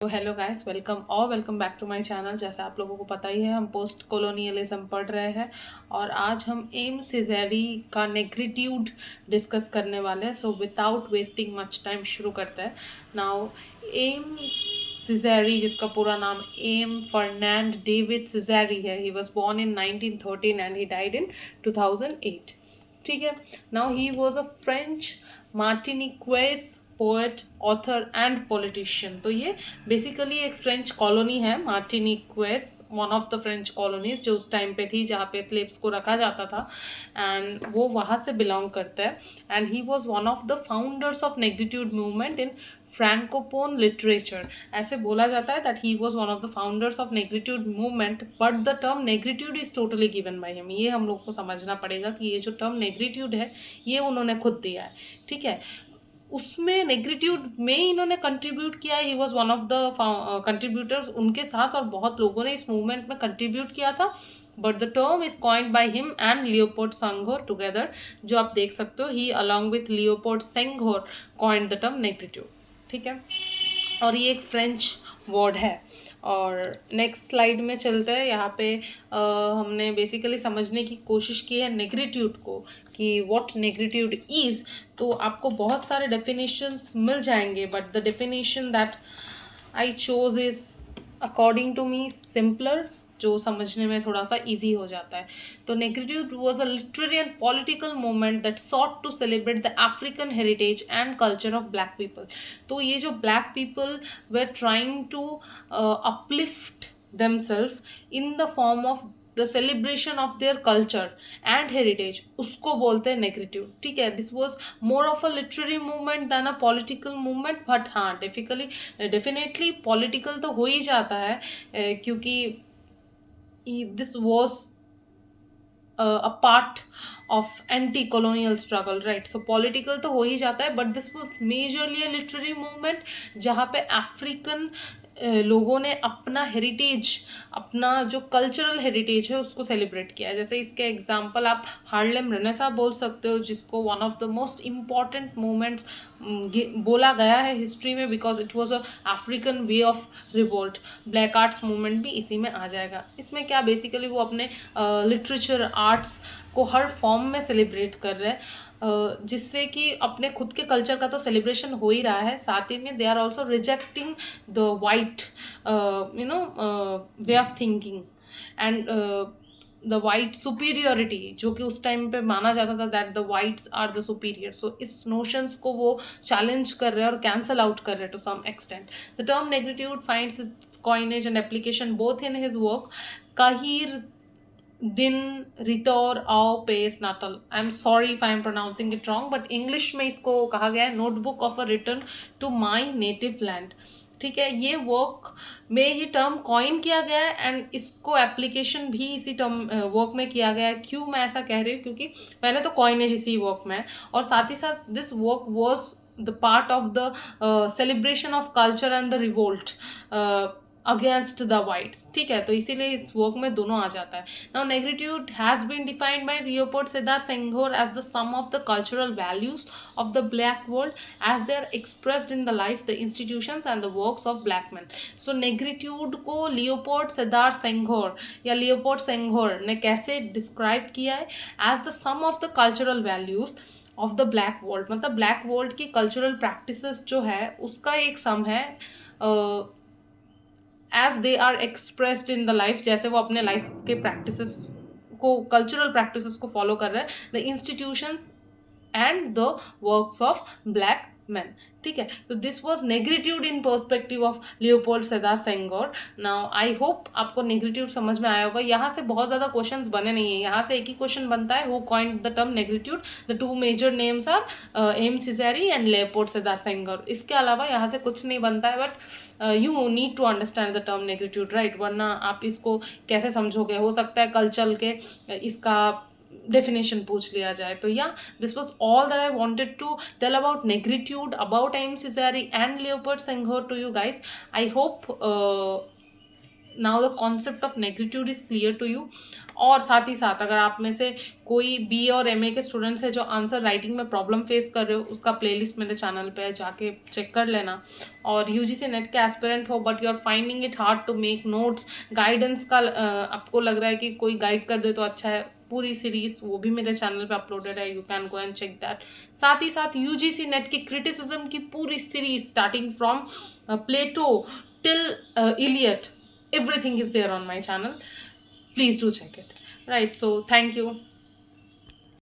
तो hello guys, welcome back to my channel. जैसे आप लोगों को पता ही है, हम पोस्ट कॉलोनियलिज्म पढ़ रहे हैं और आज हम एम सिजेरी का नेग्रिट्यूड डिस्कस करने वाले हैं। So without wasting much time शुरू करते हैं। नाउ एम सिजेरी, जिसका पूरा नाम एम फर्नांड डेविड सिजेरी है, he was born in 1913 and he died in 2008। ठीक है। Now he was a French Martiniquais poet, author and politician. तो ये बेसिकली एक फ्रेंच कॉलोनी है, Martiniquais, one of the French colonies जो उस time पे थी जहाँ पे स्लेव्स को रखा जाता था, एंड वो वहाँ से बिलोंग करता है। And he was one of the founders of negritude movement in francophone literature. ऐसे बोला जाता है that he was one of the founders of negritude movement, but the term negritude is totally given by him. ये हम लोग को समझना पड़ेगा कि ये जो टर्म नेग्रिट्यूड है ये उन्होंने खुद दिया है। ठीक है। उसमें नेग्रिट्यूड में इन्होंने कंट्रीब्यूट किया है। He was one of the contributors. उनके साथ और बहुत लोगों ने इस मूवमेंट में कंट्रीब्यूट किया था, but the term is coined by him and Leopold Senghor together, जो आप देख सकते हो। He along with Leopold Senghor coined the term negritude. ठीक है। और ये एक फ्रेंच वर्ड है। और नेक्स्ट स्लाइड में चलते हैं। यहाँ पे हमने बेसिकली समझने की कोशिश की है नेग्रिट्यूड को, कि व्हाट नेग्रिट्यूड इज़। तो आपको बहुत सारे डेफिनेशंस मिल जाएंगे, but the definition that I chose is according to me simpler, जो समझने में थोड़ा सा इजी हो जाता है। तो negritude was a literary and political movement that sought to celebrate the African heritage and culture of black people. तो ये जो black people were trying to uplift themselves in the form of the celebration of their culture and heritage, उसको बोलते हैं negritude. ठीक है। This was more of a literary movement than a political movement, but हाँ definitely political तो हो ही जाता है, क्योंकि this was a part of anti-colonial struggle, right? So political तो हो ही जाता है, but this was majorly a literary movement जहाँ पे अफ्रीकन लोगों ने अपना हेरिटेज, अपना जो कल्चरल हेरिटेज है उसको सेलिब्रेट किया है। जैसे इसके एग्जांपल आप हार्लेम रेनेसा बोल सकते हो, जिसको one of the most important movements बोला गया है हिस्ट्री में, because it was a African way of revolt. Black arts movement भी इसी में आ जाएगा। इसमें क्या बेसिकली वो अपने लिटरेचर आर्ट्स को हर फॉर्म में सेलिब्रेट कर रहे हैं, जिससे कि अपने खुद के कल्चर का तो सेलिब्रेशन हो ही रहा है, साथ ही में they are also rejecting the white way of thinking and the white superiority, जो कि उस टाइम पे माना जाता था that the whites are the superior. So इस नोशंस को वो चैलेंज कर रहे हैं और कैंसल आउट कर रहे हैं to some extent. The term negritude finds its coinage and application both in his work Cahier d'un retour au pays natal. I am sorry if I am pronouncing it wrong, but English में इसको कहा गया है notebook of a return to my native land. ठीक है। ये work में ये टर्म कॉइन किया गया है एंड इसको एप्लीकेशन भी इसी टर्म वर्क में किया गया है। क्यों मैं ऐसा कह रही हूँ? क्योंकि पहले तो कॉइनेज इसी वर्क में है, और साथ ही साथ this work was the part of the celebration of culture and the revolt against the whites. ठीक है। तो इसीलिए इस वर्क में दोनों आ जाता है। Now negritude has been defined by Leopold Sedar Senghor as the sum of the cultural values of the black world as they are expressed in the life, the institutions and the works of black man. So negritude को Leopold Sedar Senghor या Leopold Senghor ने कैसे describe किया है? As the sum of the cultural values of the black world, मतलब black world की cultural practices जो है उसका एक सम है, as they are expressed in the life, जैसे वो अपने लाइफ के प्रैक्टिसेस को, कल्चरल प्रैक्टिसेस को फॉलो कर रहे हैं, the institutions and the works of black man. ठीक है। तो this was negritude in perspective of Leopold Sedar Senghor. Now I hope आपको नेग्रिट्यूड समझ में आया होगा। यहाँ से बहुत ज़्यादा क्वेश्चंस बने नहीं है, यहाँ से एक ही क्वेश्चन बनता है, who coined the term negritude. The two major names are Aime Cesaire and Leopold Sedar Senghor. इसके अलावा यहाँ से कुछ नहीं बनता है, but you need to understand the term negritude, right? वरना आप इसको कैसे समझोगे? हो सकता है कल चल के इसका definition पूछ लिया जाए। तो या this was all that I wanted to tell about negritude, about M. Cesare and Leopold Senghor to you guys. I hope now the concept of negritude is clear to you. और साथ ही साथ अगर आप में से कोई बी और एमए के स्टूडेंट्स है जो आंसर राइटिंग में प्रॉब्लम फेस कर रहे हो, उसका प्लेलिस्ट मेरे चैनल पे है, जाके चेक कर लेना। और यूजीसी नेट के एस्पिरेंट हो but you are finding it hard to make notes, guidance का आपको लग रहा है कि कोई गाइड कर दे तो अच्छा है, पूरी सीरीज वो भी मेरे चैनल पे अपलोडेड है, you can go and check that. साथ ही साथ यूजीसी नेट की क्रिटिसिज्म की पूरी series starting from Plato till Eliot, everything is there on my channel. Please do check it. Right, so thank you.